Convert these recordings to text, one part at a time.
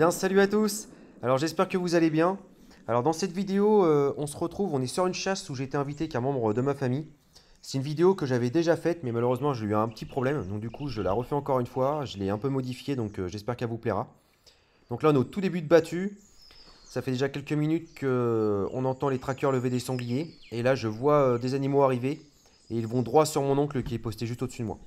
Bien, salut à tous. Alors j'espère que vous allez bien. Alors dans cette vidéo, on se retrouve, on est sur une chasse où j'ai été invité qu'un membre de ma famille. C'est une vidéo que j'avais déjà faite, mais malheureusement j'ai eu un petit problème. Donc du coup, je la refais encore une fois. Je l'ai un peu modifiée, donc j'espère qu'elle vous plaira. Donc là, on est au tout début de battu. Ça fait déjà quelques minutes qu'on entend les traqueurs lever des sangliers. Et là, je vois des animaux arriver. Et ils vont droit sur mon oncle qui est posté juste au-dessus de moi.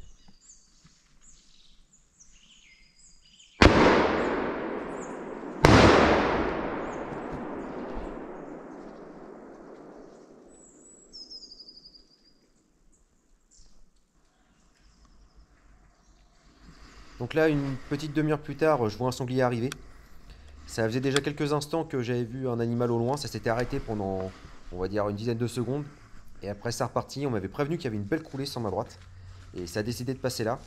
Donc là, une petite demi-heure plus tard, je vois un sanglier arriver. Ça faisait déjà quelques instants que j'avais vu un animal au loin, ça s'était arrêté pendant, on va dire, une dizaine de secondes. Et après, ça reparti. On m'avait prévenu qu'il y avait une belle coulée sur ma droite. Et ça a décidé de passer là.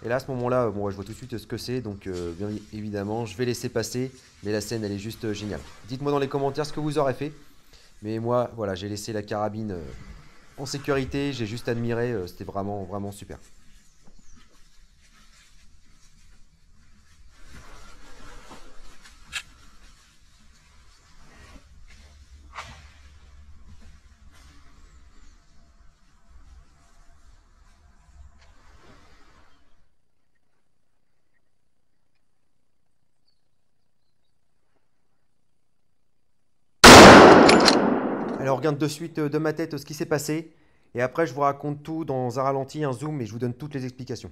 Et là, à ce moment-là, bon, je vois tout de suite ce que c'est. Donc, bien évidemment, je vais laisser passer. Mais la scène, elle est juste géniale. Dites-moi dans les commentaires ce que vous aurez fait. Mais moi, voilà, j'ai laissé la carabine en sécurité. J'ai juste admiré. C'était vraiment, vraiment super. Alors, regarde de suite de ma tête ce qui s'est passé. Et après, je vous raconte tout dans un ralenti, un zoom. Et je vous donne toutes les explications.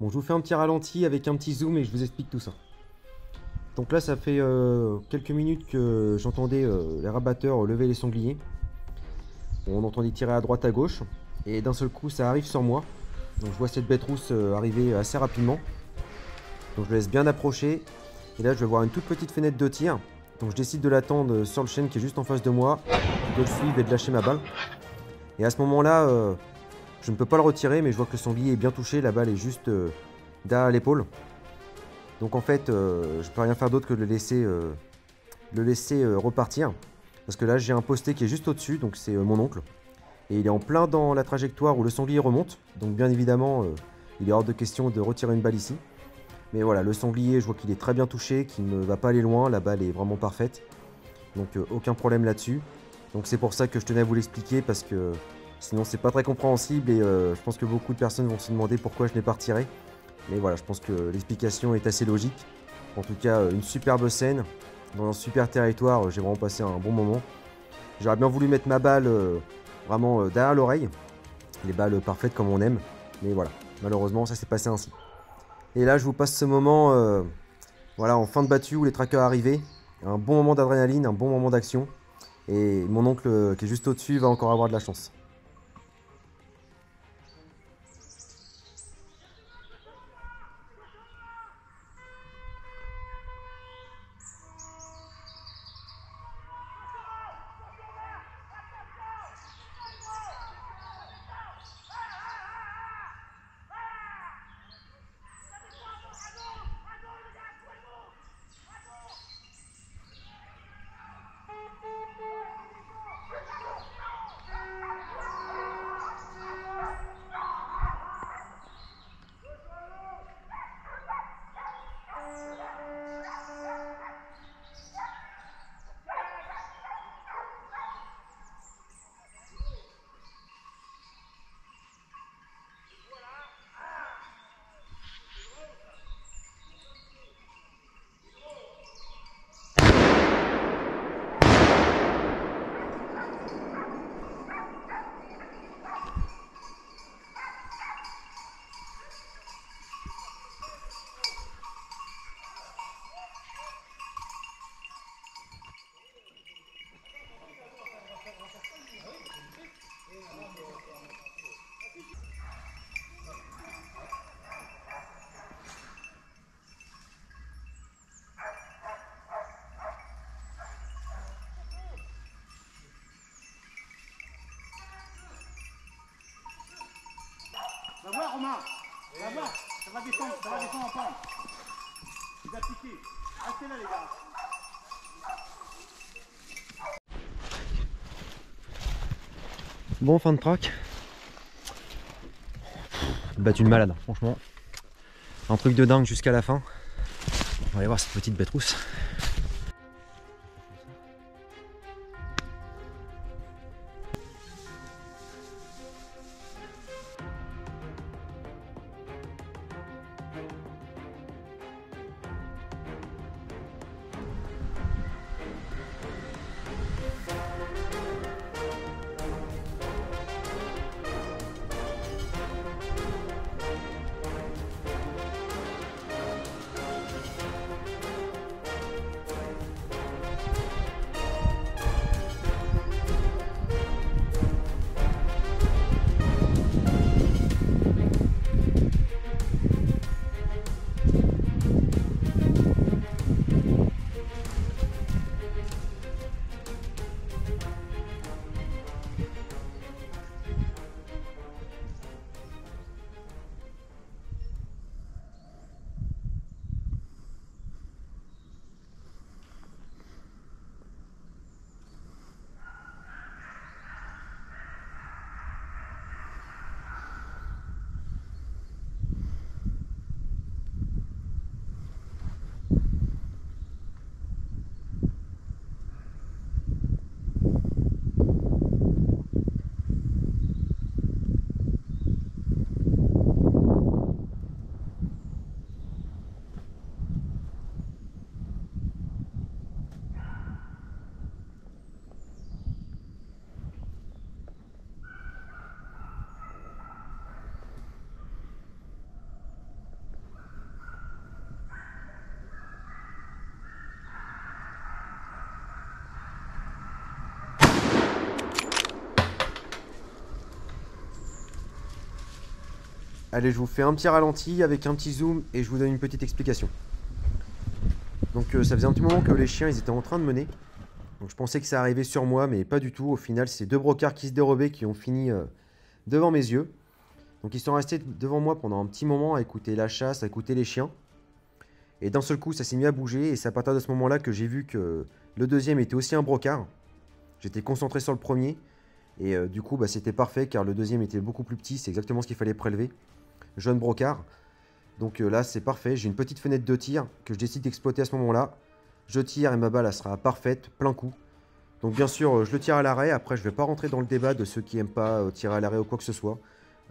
Bon, je vous fais un petit ralenti avec un petit zoom et je vous explique tout ça. Donc là, ça fait quelques minutes que j'entendais les rabatteurs lever les sangliers. Bon, on entendait tirer à droite à gauche. Et d'un seul coup, ça arrive sur moi. Donc je vois cette bête rousse arriver assez rapidement. Donc je le laisse bien approcher. Et là, je vais voir une toute petite fenêtre de tir. Donc je décide de l'attendre sur le chêne qui est juste en face de moi, de le suivre et de lâcher ma balle. Et à ce moment-là, je ne peux pas le retirer, mais je vois que le sanglier est bien touché. La balle est juste derrière l'épaule. Donc en fait, je peux rien faire d'autre que de le laisser repartir. Parce que là, j'ai un posté qui est juste au-dessus, donc c'est mon oncle. Et il est en plein dans la trajectoire où le sanglier remonte. Donc bien évidemment, il est hors de question de retirer une balle ici. Mais voilà, le sanglier, je vois qu'il est très bien touché, qu'il ne va pas aller loin. La balle est vraiment parfaite. Donc aucun problème là-dessus. Donc c'est pour ça que je tenais à vous l'expliquer, parce que sinon c'est pas très compréhensible. Et je pense que beaucoup de personnes vont se demander pourquoi je n'ai pas retiré. Mais voilà, je pense que l'explication est assez logique. En tout cas, une superbe scène, dans un super territoire, j'ai vraiment passé un bon moment. J'aurais bien voulu mettre ma balle vraiment derrière l'oreille, les balles parfaites comme on aime, mais voilà, malheureusement ça s'est passé ainsi. Et là je vous passe ce moment voilà, en fin de battue où les trackers arrivaient, un bon moment d'adrénaline, un bon moment d'action, et mon oncle qui est juste au-dessus va encore avoir de la chance. Romain. Là-bas, ça va descendre en pente. Vous appliquez. Restez là, les gars. Bon, fin de track. Battu une malade, franchement. Un truc de dingue jusqu'à la fin. On va aller voir cette petite bête rousse. Allez, je vous fais un petit ralenti avec un petit zoom et je vous donne une petite explication. Donc ça faisait un petit moment que les chiens ils étaient en train de mener. Donc je pensais que ça arrivait sur moi, mais pas du tout. Au final, c'est deux brocards qui se dérobaient qui ont fini devant mes yeux. Donc ils sont restés devant moi pendant un petit moment à écouter la chasse, à écouter les chiens. Et d'un seul coup, ça s'est mis à bouger et c'est à partir de ce moment-là que j'ai vu que le deuxième était aussi un brocard. J'étais concentré sur le premier et du coup bah, c'était parfait car le deuxième était beaucoup plus petit, c'est exactement ce qu'il fallait prélever. Jeune brocard. Donc là c'est parfait, j'ai une petite fenêtre de tir que je décide d'exploiter à ce moment-là. Je tire et ma balle elle sera parfaite, plein coup. Donc bien sûr je le tire à l'arrêt, après je vais pas rentrer dans le débat de ceux qui aiment pas tirer à l'arrêt ou quoi que ce soit.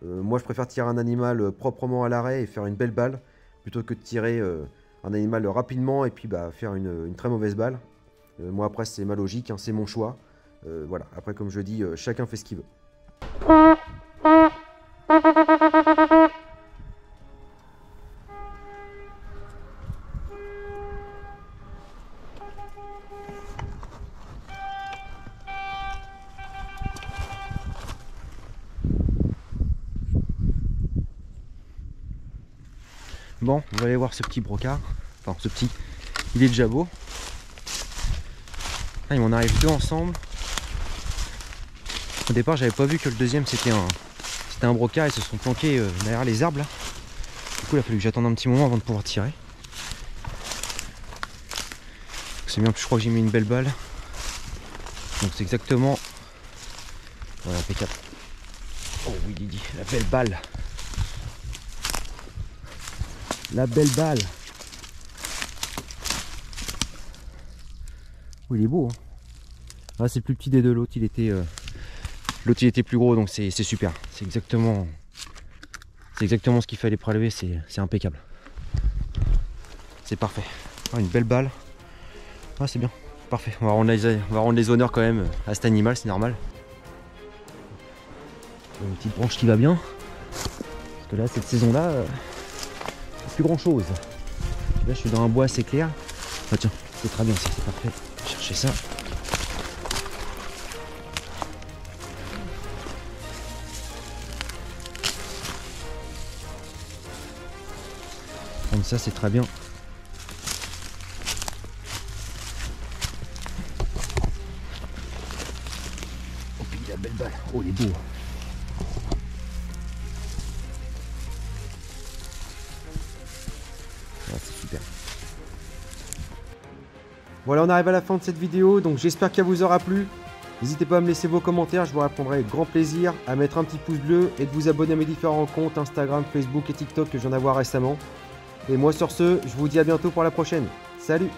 Moi je préfère tirer un animal proprement à l'arrêt et faire une belle balle plutôt que de tirer un animal rapidement et puis bah, faire une très mauvaise balle. Moi après c'est ma logique, hein, c'est mon choix. Voilà, après comme je dis, chacun fait ce qu'il veut. Bon, on va aller voir ce petit brocard. Enfin, ce petit, il est déjà beau. Ah, il m'en arrive deux ensemble. Au départ, j'avais pas vu que le deuxième c'était un brocard. Ils se sont planqués derrière les arbres là. Du coup, il a fallu que j'attende un petit moment avant de pouvoir tirer. C'est bien, je crois que j'ai mis une belle balle. Donc c'est exactement. Voilà, impeccable. Oh oui, Didi, la belle balle. La belle balle. Oh, il est beau. Hein. Ah, c'est le plus petit des deux. L'autre il était plus gros, donc c'est super. C'est exactement ce qu'il fallait prélever. C'est impeccable. C'est parfait. Ah, une belle balle. Ah, c'est bien. Parfait. On va rendre les honneurs quand même à cet animal, c'est normal. Une petite branche qui va bien. Parce que là, cette saison-là, plus grand chose. Là, je suis dans un bois assez clair. Ah, tiens, c'est très bien, c'est parfait. Je vais chercher ça. Prendre ça, c'est très bien. Oh, puis la belle balle. Oh, il est beau. Voilà, on arrive à la fin de cette vidéo, donc j'espère qu'elle vous aura plu. N'hésitez pas à me laisser vos commentaires, je vous répondrai avec grand plaisir, à mettre un petit pouce bleu et de vous abonner à mes différents comptes Instagram, Facebook et TikTok que je viens d'avoir récemment. Et moi sur ce, je vous dis à bientôt pour la prochaine. Salut!